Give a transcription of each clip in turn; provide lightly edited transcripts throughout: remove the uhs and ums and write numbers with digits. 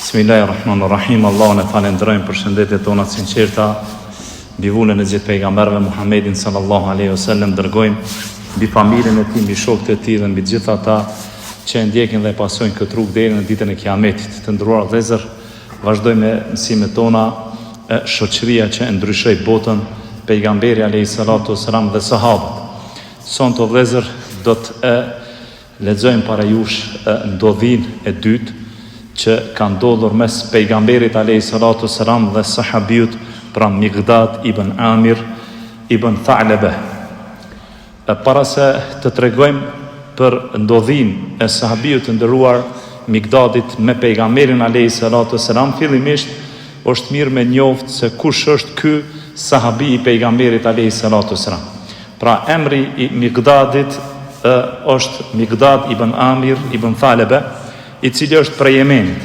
Bismillahirrahmanirrahim. Allahun e falenderojmë për shëndetjet tona të sinqerta mbi vullën e gjithë pejgamberëve Muhammedin sallallahu alaihi wasallam, dërgojmë mbi familjen e tij, mbi shokët e tij dhe mbi gjithë ata që e ndjekin dhe pasojnë këtë rrugë deri në ditën e Kiametit. Të nderuar vëllezër, vazhdojmë me mësimet tona e shoqëria që e ndryshoi botën, pejgamberi alayhi salatu wasalam dhe sahabët. Sonto vëllezër do të lexojmë para jush ndodhinë e dytë që ka ndodhur mes pejgamberit alayhi salatu wasalam dhe sahabiut, pra Miqdad ibn Amir ibn Tha'laba. Para se të tregojmë për ndodhinë e sahabiut të nderuar Miqdadit me pejgamberin alayhi salatu wasalam, fillimisht është mirë me njoft se kush është ky sahabi i pejgamberit alayhi salatu wasalam. Pra emri i Miqdadit është Miqdad ibn Amir ibn Tha'laba, i cili është prej Yemenit.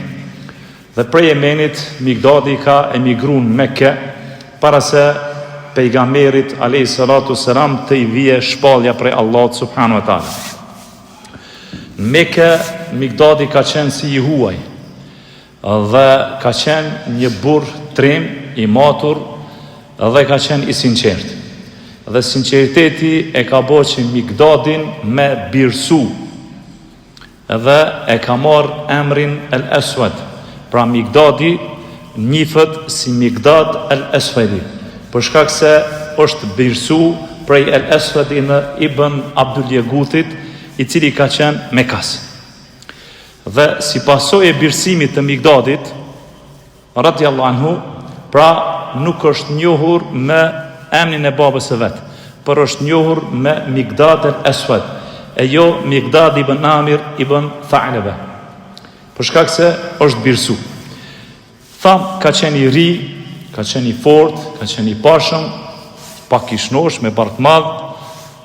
Dhe prej Yemenit Miqdadi ka emigruar në Mekë para se pejgamberit alayhi salatu wasalam të i vije shpallja prej Allahut subhanahu wa taala. Në Mekë Miqdadi ka qenë si i huaj dhe ka qenë një burr trim, i matur dhe ka qenë i sinqert. Dhe sinqeriteti e ka bërë që Miqdadin me birsu dhe e ka marrë emrin El Aswad. Pra Miqdadi njihet si Miqdad El Aswadi, për shkak se është birsu prej El Aswadi në Ibn Abdul Jagutit, i cili ka qenë Mekas. Dhe si pasojë e birsimit të Miqdadit radhiyallahu anhu, pra nuk është njohur me emrin e babës së vet, por është njohur me Miqdad El Aswad, e jo Miqdad ibn Amir ibn Tha'laba, për shkak se është birsu. Tham, ka qenë i ri, ka qenë i fort, ka qenë i pashëm, pak i shnosh, me bark madh,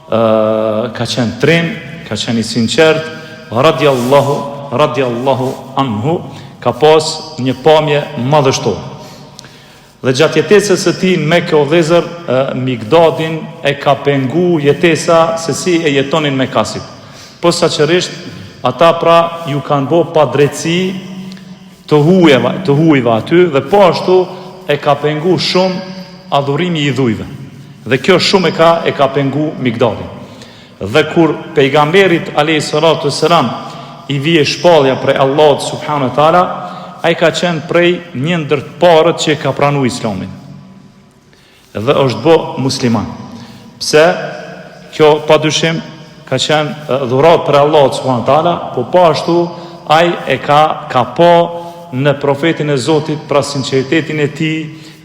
ka qenë trim, ka qenë i sinqert, radiallahu anhu, ka pas një pamje madhështore. Dhe gjatë jetesës së tij në Mekë o vëllezër, Miqdadin e ka pengu jetesa se si e jetonin Mekasit. Posaçërisht ata pra ju kanë bë pa drejtësi të hujve aty, dhe po ashtu e ka pengu shumë adhurimi i dhujve. Dhe kjo shumë e ka pengu Miqdadin. Dhe kur pejgamberit alayhi salatu wasalam i vije shpallja prej Allahut subhanahu wa taala, ai ka qenë prej një ndër të parët që ka pranuar Islamin dhe është bë musliman. Pse? Kjo padyshim ka qenë dhuratë për Allahut subhanahu wa taala, por po ashtu ai e ka po në profetin e Zotit, pra sinqeritetin e tij,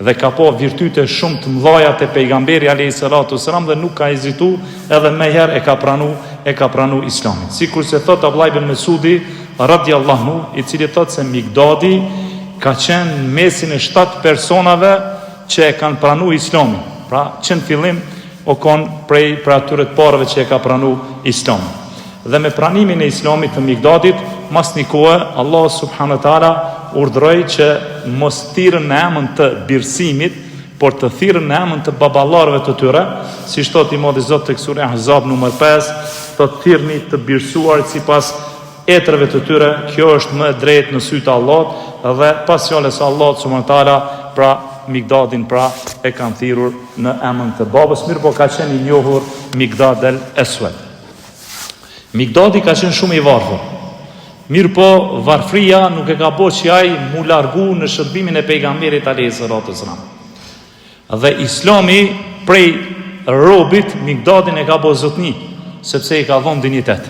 dhe ka po virtyte shumë të mëdha te pejgamberi alayhi salatu wasalam, dhe nuk ka hezitu, edhe më herë e ka pranu Islamin. Sikur se thot Abdullah ibn Mesudi radiallahu anhu, i cili thot se Miqdadi ka qenë në mesin e 7 personave që e kanë pranu Islamin. Pra që në fillim o konë prej atyre të parëve që e ka pranu Islamin. Dhe me pranimin e Islamit të Miqdadit, mas një kohë, Allah subhanahu wa taala urdhëroi që mos thirrën në emën të birsimit, por të thirrën në emën të baballarëve të tyre, si thot i Madhi Zot tek sura Ahzab numër 5, thot thirrni të birsuarit sipas etrave të tyre, kjo është më drejt në sy të Allahut, dhe pas fjalës së Allahut subhanahu wa taala, pra Miqdadin pra e kanë thirrur në emën të babës, mirë po ka qenë i njohur Miqdad el Aswad. Miqdadi ka qenë shumë i varfër. Mirë po varfria nuk e ka bërë që ai mu largu në shërbimin e pejgamberit alayhi salatu wasalam. Dhe Islami prej robit Miqdadin e ka bërë zotni, sepse i ka dhënë dinjitet.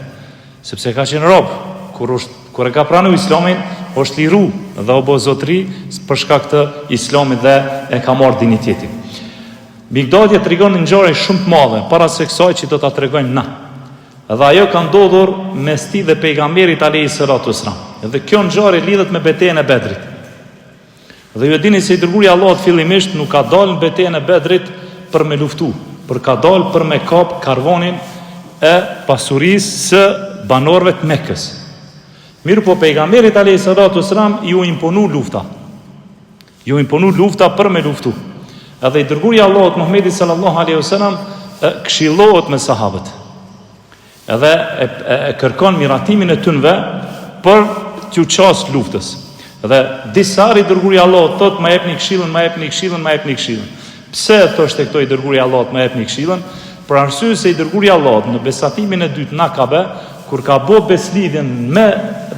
Sepse ka qenë rob, kur e ka pranuar Islamin, është liru dhe o bë zotri për shkak të Islamit dhe e ka marrë dinjitetin. Miqdadi tregon një ngjarje shumë të madhe para se kësaj që do ta tregojmë na. Dhe ajo ka ndodhur mes tij dhe pejgamberit alayhi salatu wasalam. Dhe kjo ngjarje lidhet me betejën e Bedrit. Dhe ju e dini se i dërguari i Allahut fillimisht nuk ka dalë në betejën e Bedrit për me luftu, por ka dalë për me kap karvanin e pasurisë së banorëve të Mekës. Mirë po pejgamberit alayhi salatu wasalam ju imponu lufta. Ju imponu lufta për me luftu. Edhe i dërguari i Allahut Muhamedi sallallahu alaihi wasallam këshillohet me sahabët. Edhe e kërkon miratimin e tyre për t'ju qas luftës. Dhe disa i dërguari i Allahut thot më jepni këshillën, më jepni këshillën, më jepni këshillën. Pse thoshte këto i dërguari i Allahut më jepni këshillën? Për arsye se i dërguari i Allahut në besatimin e dytë në Kabe, kur ka bë beslidhjen me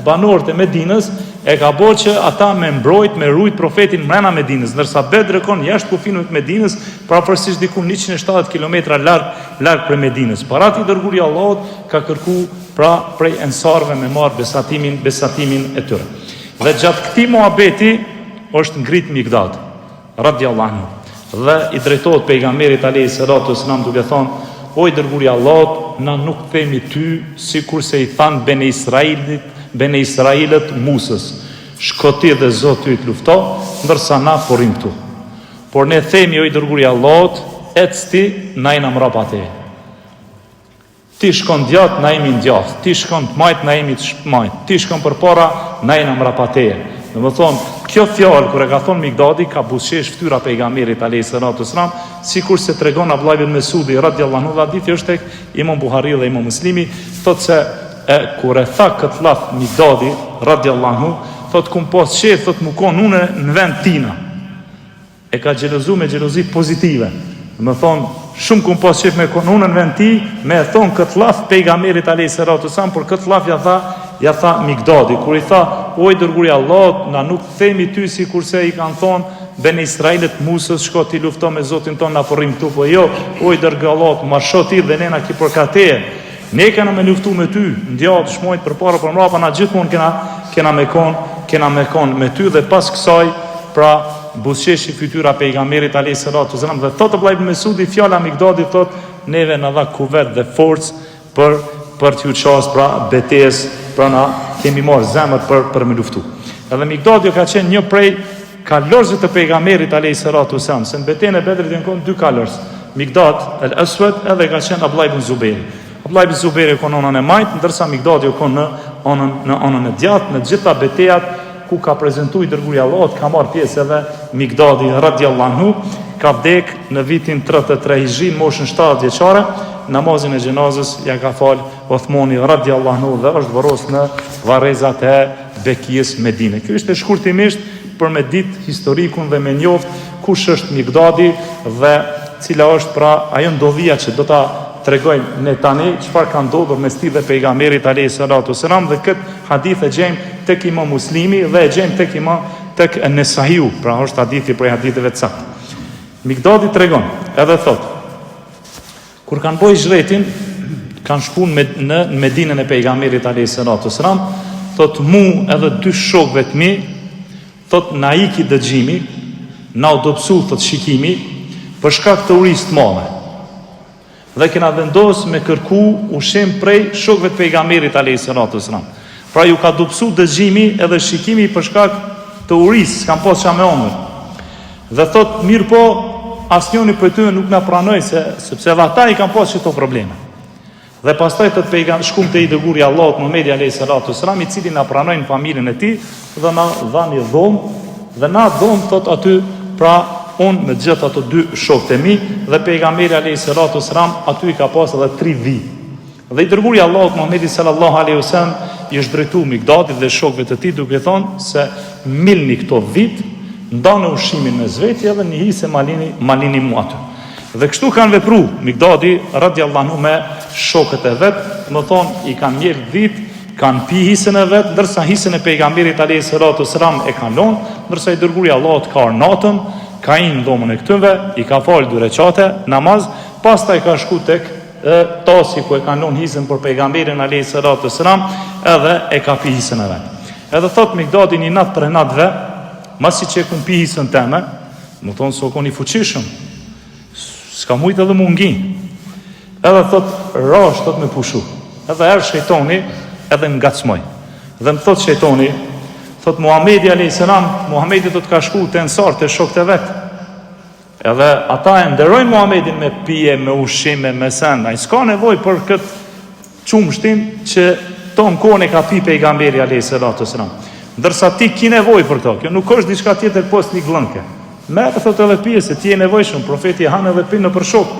banorët e Medinës, e ka bë që ata me mbrojt, me rujt profetin mrena Medinës, ndërsa Bedri kon jashtë kufinëve të Medinës, pavarësisht diku 170 kilometra larg prej Medinës. Para ti dërguari i Allahut ka kërku pra prej ensarëve me marr besatimin e tyre. Dhe gjatë këtij muhabeti është ngrit Mikdad radhiyallahu anhu dhe i drejtohet pejgamberit alayhis salatu wasalam duke thonë: o i dërguari i Allahut, na nuk themi ty sikurse i than Bene Israilit Musës, shko ti dhe Zoti yt lufto, ndërsa na porrim këtu. Por ne themi, o i dërguari i Allahut, ec ti, na jena mrapa teje. Ti shkon djath, na jemi djath. Ti shkon të majt, na jemi të majt. Ti shkon përpara, na jena mrapa teje. Dhe më thonë, kjo fjalë, kur e ka thonë Mikdadi, ka buzëqesh fytyra pejgamberit alayhis salatu wasalam, sikur se tregon Abdullah ibn Mesudi radhiyallahu anhu, hadithi është tek Imam Buhariu dhe Imam Muslimi, thotë se kur e tha këtë laf Mikdadi radhiyallahu anhu, thotë kum pas qef, thotë më kon unë në vend tina. E ka xhelozu me xhelozi pozitive. Më thonë, shumë kum pas qef me kon unë në vend ti, me e thonë këtë laf pejgamberit alayhis salatu wasalam, por këtë laf ja tha Mikdadi, kur i tha, o i dërguari i Allahut, na nuk themi ty si kurse i kanë thonë Bene Israilit Musës, shko ti lufto me Zotin ton, na porrim këtu, po jo, o i dërguari i Allahut, marsho ti dhe ne na ki përkateje. Ne kena me luftu me ty, ndjat shmojt përpara për mbrapa, na gjithmonë kena me kon me ty, dhe pas kësaj pra buzëqeshi fytyra pejgamberit alayhis salatu wasalam, dhe thotë Abdullah ibn Mesudi, fjala Mikdadi thotë, neve na dha kuvet dhe forcë për t'ju qas pra betejës, pra na kemi marrë zemët për me luftu. Edhe Mikdadi ka qenë një prej kalorësve të pejgamberit alayhis salatu wasalam, se në betejën e Bedrit janë dy kalorës, Mikdad el-Aswad edhe ka qenë Abdullah ibn Zubair. Abdullah ibn Zubair kon anën e majt, ndërsa Mikdadi kon në anën e djathtë. Në gjitha betejat ku ka prezantuar i dërguari i Allahut, ka marrë pjesë edhe Mikdadi radhiyallahu anhu, ka vdek në vitin 33 Hijri, moshën 70 vjeçare. Namazin e xhenazës ja ka fal Uthmani radhiyallahu anhu dhe është varros në varrezat e Bekijës Medine. Kjo është shkurtimisht për me ditë historikun dhe me njoft kush është Mikdadi dhe cila është pra ajo ndodhia që do ta tregojmë ne tani, çfarë ka ndodhur mes tij dhe pejgamberit alayhis salatu wasalam, dhe këtë hadith e gjejmë tek Imam Muslimi dhe e gjejmë tek An-Nesaiu, pra është hadithi prej haditheve të saktë. Mikdadi tregon, edhe thotë, kur kanë bërë hijretin, kanë shkuar në Medinën e pejgamberit alayhis salatu wasalam, thotë mu edhe dy shokëve të mi, thotë na iki dëgjimi, na u dobësu thotë shikimi për shkak të urisë të madhe. Dhe kena vendos me kërku ushqim prej shokëve të pejgamberit alayhis salatu wasalam. Pra ju ka dobësu dëgjimi edhe shikimi për shkak të urisë, s'kan pas çfarë me ëndër. Dhe thotë mirë po, asnjëri prej tyre nuk na pranoi sepse edhe ata i kanë pasur këto probleme. Dhe pastaj të pejgamberit shkum te i dërguari i Allahut Muhamedi alayhis salatu wasalam, i cili na pranoi në familjen e tij dhe na dhani dhomë, dhe na dhomë thot aty pra unë me gjithë ato dy shokët e mi, dhe pejgamberi alayhis salatu wasalam aty i ka pas edhe 3 vit. Dhe i dërguari i Allahut Muhamedi sallallahu alaihi wasallam i është drejtuar Mikdadit dhe shokëve të tij duke thonë se milni këto vit, ndanë ushqimin me zvetje dhe një hise malini mu aty. Dhe kështu kanë vepru Mikdadi radhiyallahu anhu me shokët e vet, më thonë i kanë mjell vit, kanë pi hisën e vet, ndërsa hisën e pejgamberit alayhis salatu wasalam e kanë lënë, ndërsa i dërguari i Allahut ka ardhur natën, ka inë në dhomën e këtyve, i ka falë 2 recate namaz, pastaj ka shku tek tasi ku e kanë lënë hisën për pejgamberin alayhis salatu wasalam, edhe e ka pi hisën e vet. Edhe thot Mikdadi një natë për natëve, masi që e kun pi hisën teme, më thonë so kon i fuqishëm, s'ka mujtë edhe mungin. Edhe thot, rash thot me pushu. Edhe erë shejtoni edhe më ngacmoj. Dhe më thot shejtoni, thot Muhamedi alayhis salam, Muhamedi do të ka shku të ensar të shokët e vetë. Edhe ata e nderojnë Muhamedin me pije, me ushqime, me sen. Ai s'ka nevojë për këtë qumshtin që ton kohën e ka pi pejgamberi alayhis salam. Ndërsa ti ki nevojë për këto. Kjo nuk është diçka tjetër post një glënke. Merë thot edhe pije se ti je nevojshëm, profeti hanë edhe pinë për shok.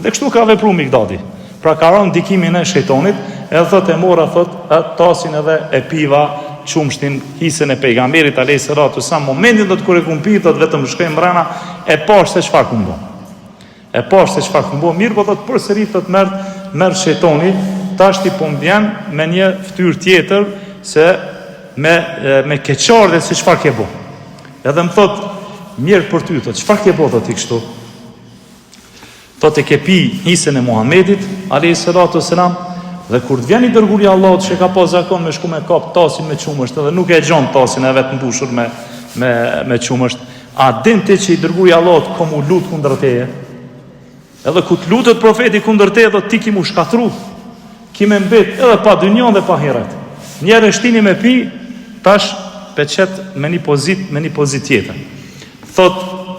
Dhe kështu ka vepruar Mikdadi. Pra ka rënë ndikimin e shejtonit, edhe thot e mora thot tasin edhe e piva qumshtin hisën e pejgamberit alayhis salatu wasalam, momentin do të kur e kumpi, do të vetëm shkojmë mbrana e pash se çfarë ku bën. E pash se çfarë ku bën, mirë po do të përsërit të merr shejtani, tash ti po vjen me një fytyrë tjetër se me keqardhje se çfarë ke bën. Edhe më thot, mirë për ty, thot, çfarë ke bën thot ti kështu? Thot e ke pi hisën e Muhamedit alayhis salatu wasalam, dhe kur të vjen i dërguari i Allahut që ka pas zakon me shku me kap tasin me qumësht, edhe nuk e gjon tasin e vet mbushur me qumësht, a din ti që i dërguari i Allahut ka mu lut kundër teje? Edhe ku të lutet profeti kundër teje, do ti ki mu shkatru, ki me mbet edhe pa dynjon dhe pa heret. Njerë shtini me pi, tash peqet me një pozit tjetër. Thot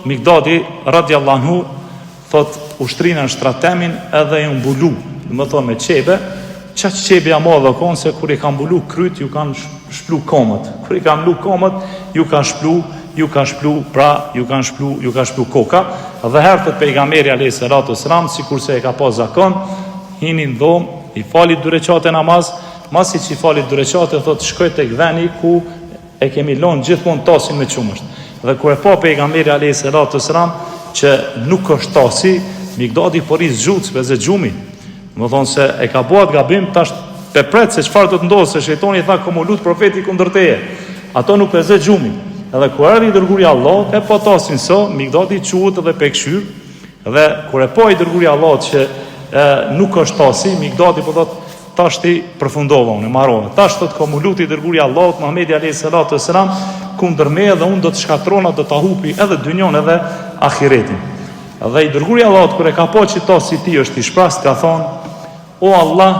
Mikdadi radiallahu anhu, thot ushtrinë në shtratemin edhe e mbulu, dhe më thonë me qebe, që qebja ma dhe konë se kur i kanë mbulu kryt, ju kanë shplu komët. Kur i kanë mbulu komët, ju kanë shplu koka. Dhe herët pejgamberi alayhis salatu wasalam, sikur se e ka pas zakon, hinin dhomë, i falit 2 rekate namaz, masi që i falit 2 rekate, thot shkoj tek veni ku e kemi lonë gjithmonë tasin me qumësht. Dhe kur e pa pejgamberi alayhis salatu wasalam që nuk është tasi, Mikdadi poris gjutë, s'peze gjumi. Më thonë se e ka buat gabim, tash pe pret se çfarë do të ndodhë, se shejtoni tha komo lut profeti kundër teje. Ato nuk peze gjumi. Edhe kur erdhi dërguari i Allahut, e pa tasin so, Mikdadi quhet edhe pekëshyr, dhe kur e pa i dërguari i Allahut që nuk është tasi, Mikdadi po thot tash ti përfundova, unë marrova. Tash thot komo lut i dërguari i Allahut Muhamedi alayhis salatu wasalam kundër meje, dhe unë do të shkatrona, do ta hupi edhe dynjon edhe ahiretin. Dhe i dërguari i Allahut kur e ka pa që tasi ti është i shprast, ka thonë: o Allah,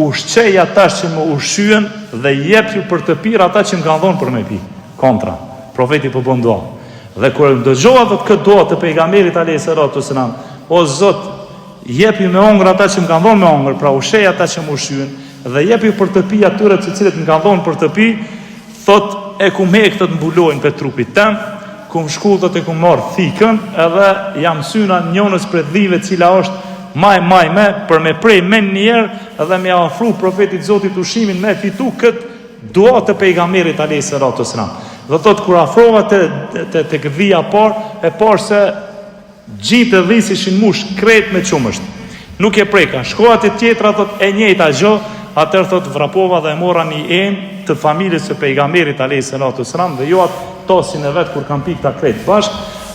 ushqej ata që më ushqyen dhe jep ju për të pirë ata që më kanë dhënë për me pi. Kontra, profeti po bën dua. Dhe kur dëgjova këtë dua të pejgamberit alayhis salatu wasalam, o Zot, jep ju me hongër ata që më kanë dhënë me hongër, pra ushqej ata që më ushqyen dhe jep ju për të pi atyre të cilët më kanë dhënë për të pi, thot e ku me këtë të mbulojnë për trupit tëm, ku më shku dhe të ku marrë thikën, edhe jam syna njënës për dhive cila është maj me, për me prej men njerë, edhe me afru profetit Zotit ushimin me fitu këtë dua të pejgamberit alayhis salatu wasalam. Dhe thot, kur afrova të këdhia e par se gjitë e dhisi shin mush kret me qumësht. Nuk e preka, shkoat e tjetra, thot, e njëjta gjë, atër thot vrapova dhe e mora një enë të familjes së pejgamberit alayhis salatu wasalam, dhe jo atë tasin e vetë kur kam pikë ta kretë bashk,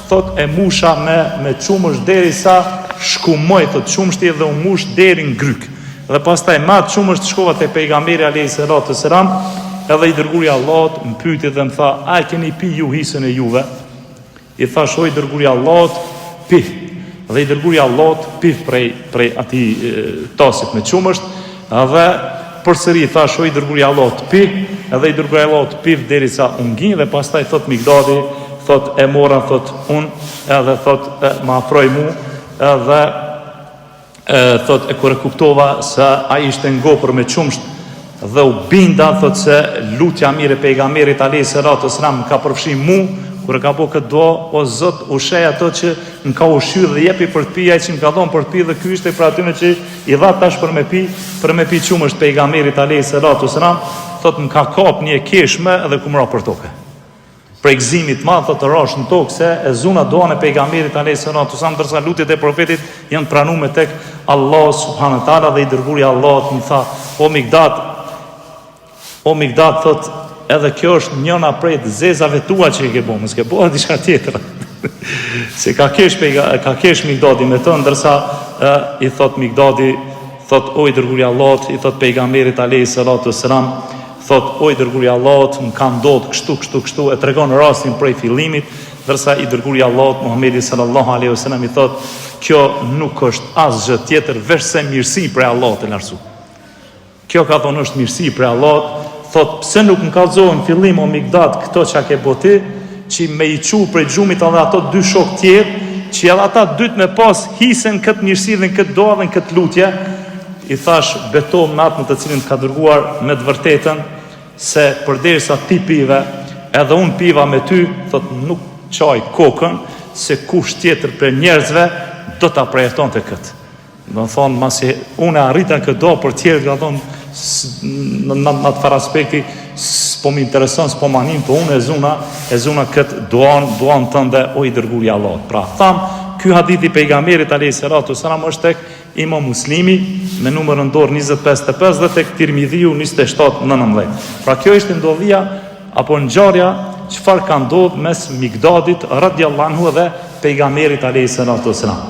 thot e musha me qumësht deri sa shkumoj, thot qumështi dhe u mush deri në gryk. Dhe pastaj ma qumësht shkova te pejgamberi alayhis salatu wasalam, edhe i dërguari i Allahut më pyeti dhe më tha: a keni pi ju hisën e juve? I thash: o i dërguari i Allahut, pi. Dhe i dërguari i Allahut pif prej atij tasit me qumësht, dhe përsëri i thash: o i dërguari i Allahut, pi. Edhe i dërguari i Allahut pif derisa u ngjin, dhe pastaj thot Mikdadi, thot e mora, thot unë, edhe thot më afroi mu, edhe thot e kur e kuptova se ai ishte ngopur me qumsht, dhe u binda, thot se lutja mire pejgamberit alayhis salatu wasalam ka përfshi mu, kur e ka bo këtë dua: o Zot, ushqej ato që më ka ushqyer dhe jepi për të pi ai që më ka dhënë për të pi, dhe ky ishte për atyre që i dha tash për me pi qumësht pejgamberit alayhis salatu wasalam, thot më ka kap një keshme edhe kumra për tokë. Për gëzimit madh, thot të rosh në tokë, se e zuna duan e pejgamberit alayhis salatu wasalam, ndërsa lutjet e profetit janë pranuar tek Allah subhanahu wa taala. Dhe i dërguari i Allahut më tha: o Mikdad, thot, edhe kjo është njëna prej të zezave tua që i ke bo, mëske bo diçka tjetër. Se ka kesh Mikdadi me të, ndërsa i thot Mikdadi, thot o i dërguari i Allahut, i thot pejgamberit alayhis salatu wasalam, thot o i dërguari i Allahut, më ka ndodhur kështu, e tregon rastin prej fillimit, ndërsa i dërguari i Allahut Muhamedi sallallahu alaihi wasallam i thot: kjo nuk është asgjë tjetër veç se mirësi prej Allahut e lartësuar. Kjo ka thonë është mirësi prej Allahut. Thot, pse nuk më kallëzohen fillim o Mikdad këto që ke boti, që me i qu prej gjumit edhe ato 2 shok tjerë, që edhe ata dytë me pas hisen këtë mirësi dhe në këtë doa dhe në këtë lutje. I thash: beto në atë në të cilin të ka dërguar me të vërtetën, se përderisa ti pive edhe unë piva me ty, thot, nuk qaj kokën se kush tjetër për njerëzve do ta projekton të këtë. Do të thonë, masi unë arrita këtë do, për tjerë ka thonë në të farë aspekti s'po më intereson, s'po manim, po unë e zuna këtë duan tënde o i dërguari i Allahut. Pra tham, ky hadith i pejgamberit alayhis salatu wasalam është tek Imam Muslimi me numrin dorë 2555 dhe tek Tirmidhiu 2719. Pra kjo ishte ndodhia apo ngjarja çfarë ka ndodhur mes Mikdadit radhiyallahu anhu dhe pejgamberit alayhis salatu wasalam.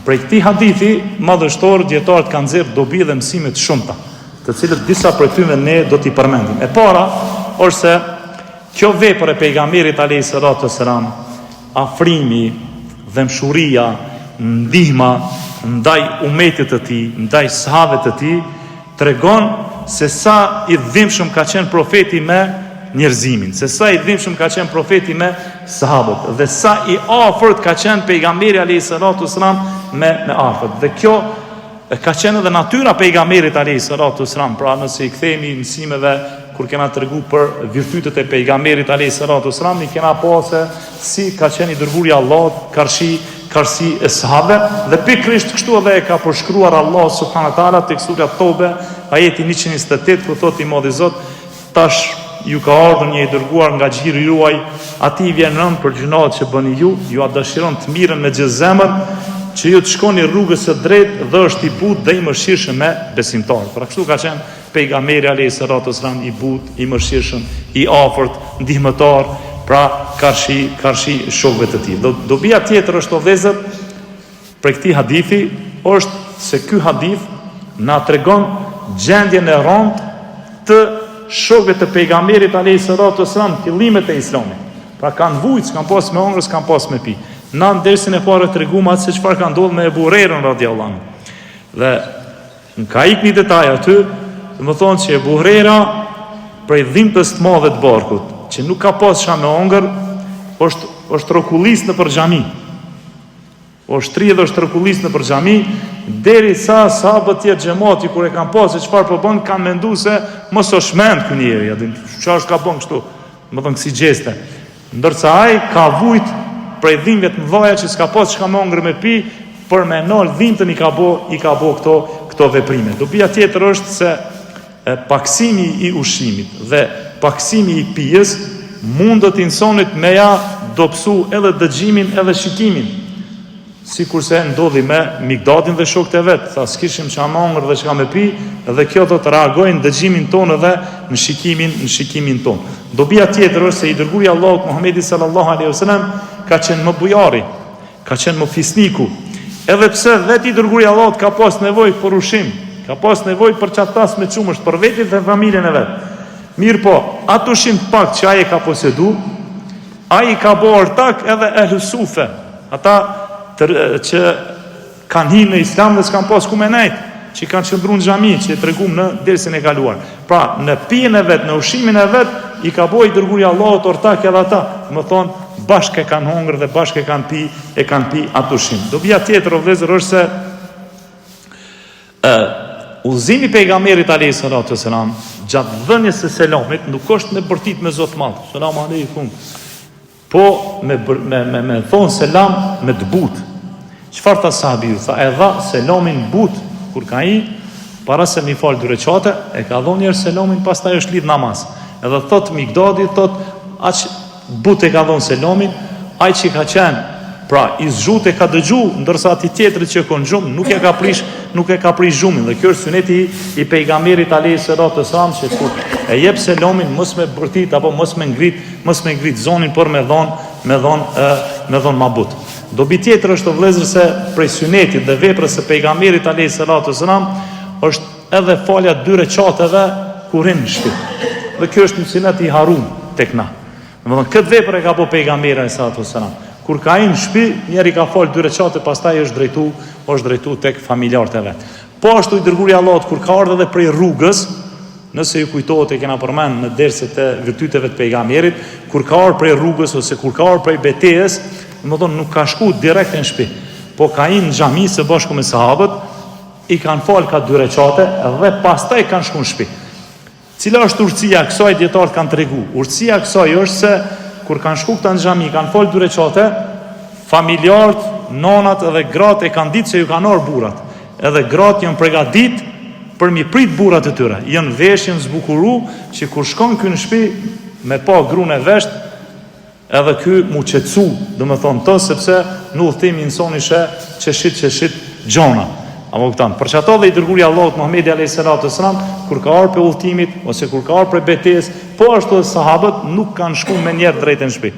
Për këtij hadithi madhështor dietarët kanë nxjerrë dobi dhe mësime të shumta, të cilët disa prej tyre ne do t'i përmendim. E para është se kjo vepër e pejgamberit alayhis salatu wasalam, afrimi, dhemshuria, ndihma ndaj umetit të tij, ndaj sahabëve të tij, tregon se sa i dhimbshëm ka qenë profeti me njerëzimin, se sa i dhimbshëm ka qenë profeti me sahabët, dhe sa i afërt ka qenë pejgamberi alayhis salatu wasalam me afërt. Dhe kjo ka qenë edhe natyra pejgamberit alayhis salatu wasalam. Pra nëse i kthehemi mësimeve kur kena tregu për virtytet e pejgamberit alayhis salatu wasalam, i kena pasë si ka qenë i dërguari i Allahut, karsi e sahabe, dhe pikrisht kështu edhe e ka përshkruar Allah subhanahu wa taala tek sura Tobe, ajeti 128, ku thotë i Madhi Zot, tash ju ka ardhur një i dërguar nga xhiri juaj, ati vjen rënd për gjunat që bëni ju a dëshiron të mirën me gjithë zemër, që ju të shkoni rrugës së drejtë dhe është i butë dhe i mëshirshëm me besimtarët. Pra kështu ka qenë pejgamberi alayhis salatu wasalam, i butë, i mëshirshëm, i afërt, ndihmëtar, pra karshi shokëve të tij. Dobia tjetër është o vëllezër për këtë hadithi është se ky hadith na tregon gjendjen e rëndë të shokëve të pejgamberit alayhis salatu wasalam, fillimet e Islamit. Pra kanë vujt, s'kan pas me ongër, s'kan pas me pi. Në dersin e parë treguam atë se çfarë ka ndodhur me Ebu Hurajrën radhiyallahu anhu. Dhe në ka ikë një detaj aty, dhe më thonë që Ebu Hurajra prej dhimbjes të madhe të barkut, që nuk ka pas çka me ongër, është rokullis në për xhami. Është tri dhe është rokullis në për xhami, derisa sahabët tjerë xhamati kur e kanë pasur se çfarë po bën, kanë menduar se mos o shmend ky njeri, atë çfarë ka bën kështu, më thon si gjeste. Ndërsa ai ka vujt prej dhimbje të mëdha që s'ka pas çka me ongër me pi, për me nol dhimbjen i ka bo këto veprime. Dobia tjetër është se paksimi i ushqimit dhe paksimi i pijes mundët insonit me ja dobësu edhe dëgjimin edhe shikimin, si kurse ndodhi me Mikdadin dhe shokët e vetë, tha s'kishim qa me ongër dhe çka me pi, dhe kjo do të reagojnë dëgjimin tonë dhe në shikimin tonë. Dobia tjetër është se i dërguari i Allahut Muhamedi sallallahu alaihi wasallam ka qenë më bujari, ka qenë më fisniku, edhe pse vetë i dërguari i Allahut ka pas nevojë për ushqim, ka pas nevojë për çatas me çumësh për vetin dhe familjen e vet. Mirë po, atë ushqim të pak që ai ka posedu, ai ka bërë ortak edhe ehlus sufe, ata që kanë hinë në Islam dhe s'kan pas ku me nejt, që kanë qëndruar në xhami, që tregum në dersin e kaluar. Pra, në pijen e vet, në ushqimin e vet, i ka bërë i dërguari i Allahut ortak edhe ata, më thonë bashkë e kanë hongër dhe bashkë e kanë pi atë ushqim. Dobia tjetër o vëllezër është se udhëzimi pejgamberit alayhis salatu wasalam gjatë dhënies së selamit nuk është me bërtit me Zot madh. Selam aleikum. Po me thon selam me të butë. Çfarë tha sahabiu? Tha e dha selamin butë kur ka i para se mi fal dy recate, e ka dhënë njerë selamin, pastaj është lidh namaz. Edhe thot Mikdadi, thot aq butë e ka dhënë selamin, ai që ka qenë pra i zhut e ka dëgju, ndërsa ati tjetërit që kon gjumë nuk e ka prish gjumin. Dhe kjo është suneti i pejgamberit alayhis salatu wasalam, që kur e jep selamin mos me bërtit apo mos me ngrit zonin, por me dhon ma but. Dobi tjetër është o vëllezër se prej sunetit dhe veprës së pejgamberit alayhis salatu wasalam është edhe falja 2 recateve kur hin në shtëpi. Dhe kjo është një sunet i harum tek na. Domethënë këtë vepër e ka bëu pejgamberi alayhis salatu wasalam. Kur ka i në shpi, njeri ka falë 2 recate, pastaj është drejtu tek familjarët e vetë. Po ashtu i dërguari i Allahut kur ka ardhur edhe prej rrugës, nëse ju kujtohet e kena përmend në derset e virtyteve të pejgamberit, kur ka ardhur prej rrugës ose kur ka ardhur prej betejës, domethënë nuk ka shku direkt në shtëpi, po ka i në xhami së bashku me sahabët, i kanë falë ka 2 recate dhe pastaj kanë shku në shtëpi. Cila është urtësia kësaj, dietarët kanë tregu. Urtësia kësaj është se kur kanë shku këta në xhami, kanë folë 2 recate, familjarët, nonat edhe gratë e kanë ditë se ju kanë orë burrat. Edhe gratë janë përgatitur për mi prit burrat e tyre. Janë vesh, janë zbukuru, që kur shkon këy në shtëpi, me pa grunë e vesht, edhe ky mu qetësu, do me thonë të, sepse në udhëtim insoni që shit gjona. Apo kupton, për çato dhe i dërguari Allahut Muhamedi alayhis salam, kur ka ardhur për udhëtimit ose kur ka ardhur për betesë, po ashtu sahabët nuk kanë shkuar me njerë drejt në shtëpi.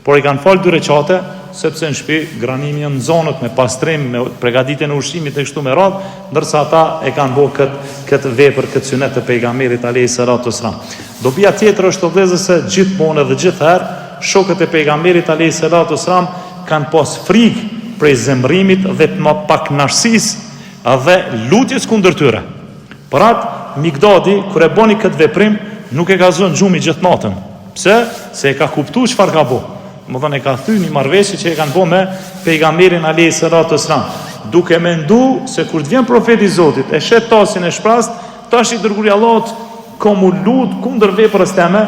Por i kanë falë 2 rekate, sepse në shtëpi granimi janë në zonët me pastrim, me përgatitjen e ushqimit e kështu me radhë, ndërsa ata e kanë bërë këtë vepër, këtë sunet të pejgamberit alayhis salam. Dobia tjetër është vëllezër se gjithmonë dhe gjithherë shokët e pejgamberit alayhis salam kanë pas frikë prej zemrimit dhe të pakënaqësisë dhe lutjes kundër tyre. Për atë Migdadi kur e boni këtë veprim nuk e ka zënë gjumi gjithë natën. Pse? Se e ka kuptuar çfarë ka bërë. Më thënë e ka thënë një marrëveshje që e kanë bërë me pejgamberin alayhis salam, duke mendu se kur të vjen profeti i Zotit, e shet tasin e shprast, tash i dërguari Allahut ka mu lut kundër veprës teme,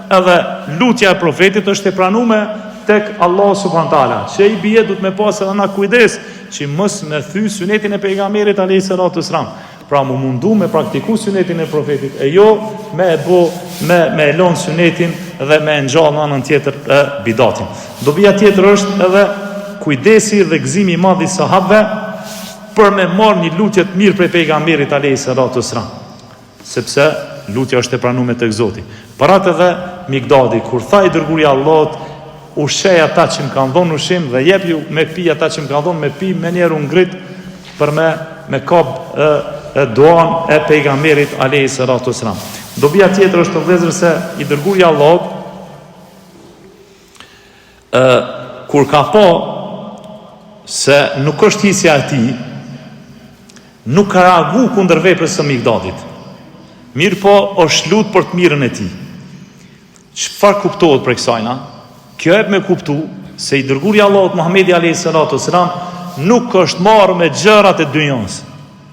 edhe lutja e profetit është e pranuar tek Allah subhanahu taala. Që i bie duhet me pas edhe na kujdes që mos me thy sunetin e pejgamberit alayhis salam. Pra mu mundu me praktiku sunetin e profetit, e jo me e bo, me e lon sunetin dhe me e ngjall në anën tjetër e bidatin. Dobia tjetër është edhe kujdesi dhe gëzimi i madh i sahabëve për me marrë një lutje të mirë prej pejgamberit alayhis salam. Sepse lutja është e pranuar tek Zoti. Për atë edhe Migdadi kur tha i dërguari Allahut, ushqej ata që më kanë dhënë ushqim dhe jep ju me pi ata që më kanë dhënë me pi, me njerë u ngrit për me kap duan e pejgamberit alayhis salam. Dobia tjetër është vëllezër se i dërguari Allahut kur ka po se nuk është hisja e tij, nuk ka reagu kundër veprës së Migdadit. Mirë po është lut për të mirën e tij. Çfarë kuptohet për kësajna? Kjo e me kuptu se i dërguari Allahut Muhamedi alayhis salam nuk është marrë me gjërat e dynjos.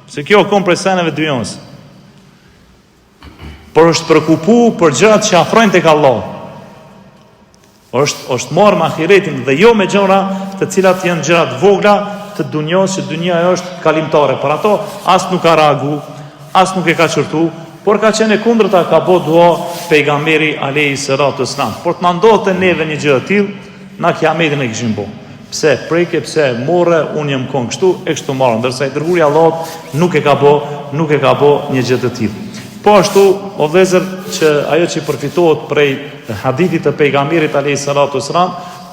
Se kjo kom prej seneve dynjos. Por është përkupu për gjërat që afrojnë tek Allah. Është marrë me ahiretin dhe jo me gjëra të cilat janë gjërat vogla të dynjos, që dynja është kalimtare. Për ato as nuk ka reagu, as nuk e ka çortu, por ka qenë kundërta, ka bë dua pejgamberi alayhis salam. Por të na ndodhte neve një gjë e tillë, na kiametin e kishim bë. Pse preke, pse morre, unë jam kon kështu e kështu marrë, ndërsa i dërguari Allahut nuk e ka bë një gjë të tillë. Po ashtu o vëllezër që ajo që përfitohet prej hadithit të pejgamberit alayhis salam,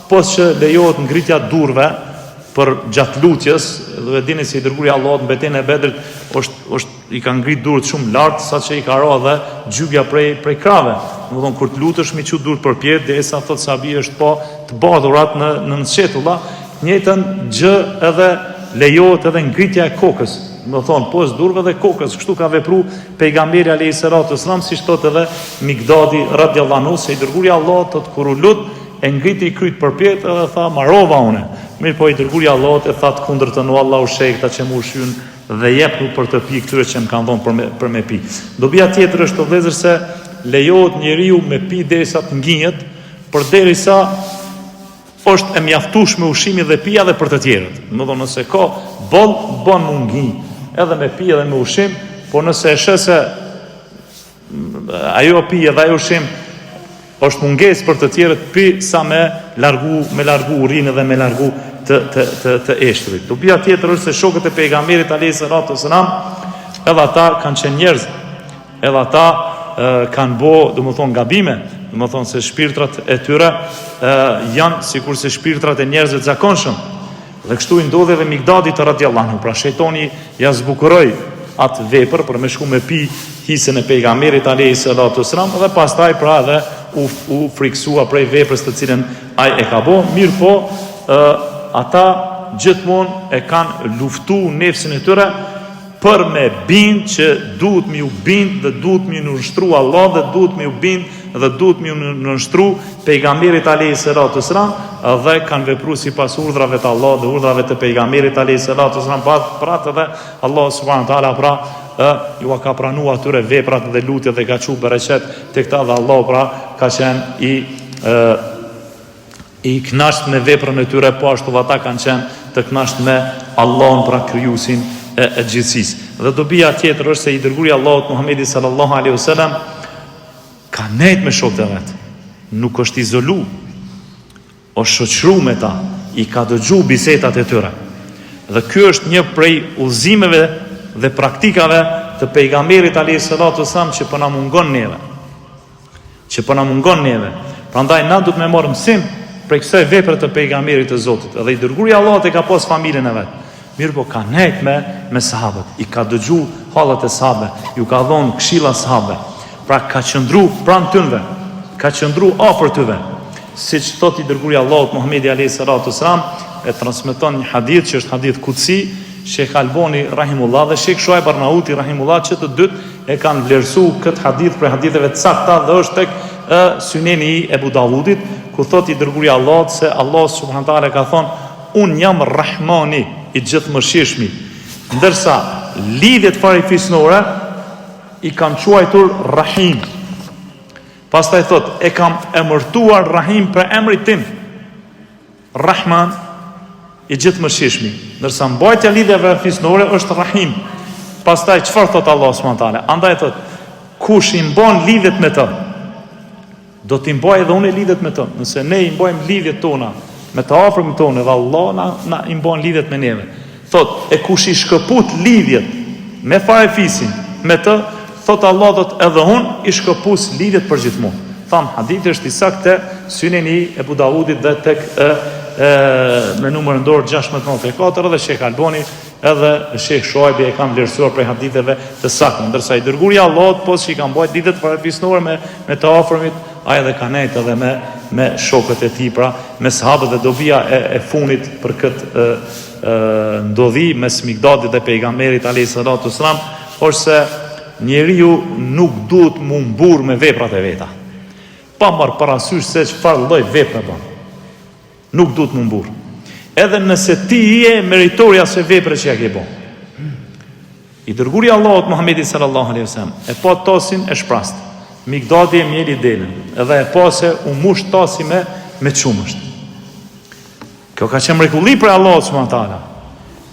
pos që lejohet ngritja durve për gjatë lutjes, dhe dini se i dërguari Allahut në betejën e Bedrit i ka ngrit durët shumë lart, saqë i ka rënë dhe gjybja prej krave. Domethënë kur të lutesh mi çu durët për pjet, derisa thot sabi është po të badhurat në sqetulla, njëjtën gjë edhe lejohet edhe ngritja e kokës. Domethënë pos durve dhe kokës, kështu ka vepruar pejgamberi alayhis salam, siç thotë edhe Migdadi radhiyallahu anhu, se i dërguari Allahut kur u lut e ngriti kryt për pjet edhe tha marrova unë. Mirë po i dërguari Allahut e tha të kundërtën, o Allahu shejta që më ushqyn dhe jepnu për të pi këtyre që më kanë dhënë për me pi. Dobia tjetër është vëllezër se lejohet njeriu me pi derisa të nginjet, përderisa është e mjaftueshme ushqimi dhe pija dhe për të tjerët. Domethënë nëse ka boll, bën mungi edhe me pi edhe me ushqim, por nëse e sheh se ajo pije dhe ajo ushqim është mungesë për të tjerët, pi sa me largu urinë dhe me largu të eshtrit. Dobia tjetër është se shokët e pejgamberit alayhis salam edhe ata kanë qenë njerëz, edhe ata kanë bë, domethënë gabime, domethënë se shpirtrat e tyre janë sikur se shpirtrat e njerëzve të zakonshëm. Dhe kështu i ndodhi edhe Migdadit radhiyallahu anhu. Pra shejtani ja zbukuroi atë vepër për me shku me pi hisën e pejgamberit alayhis salam dhe pastaj pra edhe u friksua prej veprës të cilën ai e ka bë. Mirë po, ata gjithmonë e kanë luftu nefsin e tyre për me bind që duhet mi u bind dhe duhet mi nështru Allah dhe duhet mi u bind dhe duhet mi nështru pejgamberit alayhis salam dhe kanë vepru si pas urdhrave të Allah dhe urdhrave të pejgamberit alayhis salam. Pra të dhe Allah subhanahu taala pra ju ka pranu atyre veprat dhe lutjet dhe ka çu bereqet të këta dhe Allah pra ka qenë i knasht me veprën e tyre, po ashtu ata kanë qenë të knasht me Allahun pra krijuesin e gjithësisë. Dhe dobia tjetër është se i dërguari Allahut Muhamedi sallallahu alaihi wasallam ka nejt me shokët e vet. nuk është izolu, është shoqëru me ta, i ka dëgju bisedat e tyre. Dhe ky është një prej udhëzimeve dhe praktikave të pejgamberit alayhis salatu wasalam që po na mungon neve. Prandaj na duhet me marrë mësim prej kësaj vepre të pejgamberit të Zotit. Edhe i dërguari i Allahut e ka pas familjen e vet. Mirë po ka nejt me sahabët, i ka dëgju hallat e sahabëve, ju ka dhonë këshilla sahabëve. Pra ka qëndru pranë tyre, ka qëndru afër tyre. Siç thot i dërguari i Allahut Muhamedi alayhis salatu wasalam, e transmeton një hadith që është hadith kutsi, Sheikh Albani rahimullah dhe Sheikh Shuaib Arnauti rahimullah, që të dytë e kanë vlerësuar këtë hadith për haditheve të sakta dhe është tek Syneni i Ebu Davudit, ku thot i dërguari i Allahut se Allah subhanahu taala ka thonë: "Un jam Rahmani, i gjithëmëshirshmi", ndërsa lidhjet farefisnore i kanë quajtur Rahim. Pastaj thot: "E kam emërtuar Rahim për emrin tim, Rahman, i gjithëmëshirshmi", ndërsa mbajtja lidhjeve fisnore është Rahim. Pastaj çfarë thot Allah subhanahu taala? Andaj thot: "Kush i mban lidhjet me të, do t'i mbaj edhe unë lidhjet me të." Nëse ne i mbajmë lidhjet tona me të afërmit tonë, dhe Allah na i mban lidhjet me neve. Thot: "E kush i shkëput lidhjet me farefisin me të, thot Allah, thot edhe unë i shkëpus lidhjet për gjithmonë." Tham, hadithi është i saktë Syneni Ebu Davudit dhe tek me numër ndor 694 dhe Sheikh Albani edhe Sheikh Shuaibi e kanë vlerësuar prej haditheve të sakta, ndërsa i dërguari i Allahut po si kanë bërë lidhjet farefisnore me të afërmit, ai edhe ka nejt edhe me shokët e tij, pra me sahabët, dhe dobia e funit për këtë ndodhi mes Mikdadit dhe pejgamberit alayhis salatu wasalam është se njeriu nuk duhet mu mbur me veprat e veta, pa marrë parasysh se çfarë lloj vepre bën. Nuk duhet mu mbur. Edhe nëse ti je meritoria se vepre që ja ke bën. I dërguari i Allahut Muhamedi sallallahu alaihi wasallam e pa tasin e shprast. Mikdadi e mjeli delën, edhe e pa se u mush tasi me çumësht. Kjo ka qenë mrekulli për Allahut subhanahu taala.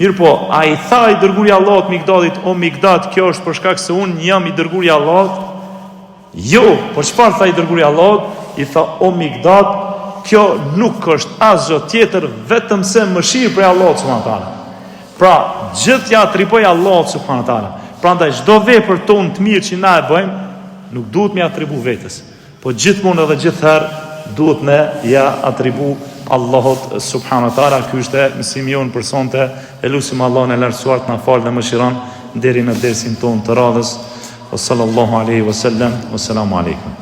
Mirë po, a i tha i dërguari i Allahut Mikdadit: "O Mikdad, kjo është për shkak se unë jam i dërguari i Allahut"? Jo, por çfarë tha i dërguari i Allahut? I tha: "O Mikdad, kjo nuk është asgjë tjetër vetëm se mëshirë prej Allahut subhanahu taala." Pra, gjithë ja atriboj Allahut subhanahu taala. Prandaj çdo vepër tonë të mirë që na e bëjmë, nuk duhet me atribu vetes, po gjithmonë edhe gjithherë duhet me ja atribu Allahut subhanahu taala. Ky është mësimi jon për sonte. Elusim Allahun e lartësuar të na falë dhe mëshiron deri në dersin tonë të radhës. Sallallahu alaihi wasallam. Wassalamu alaikum.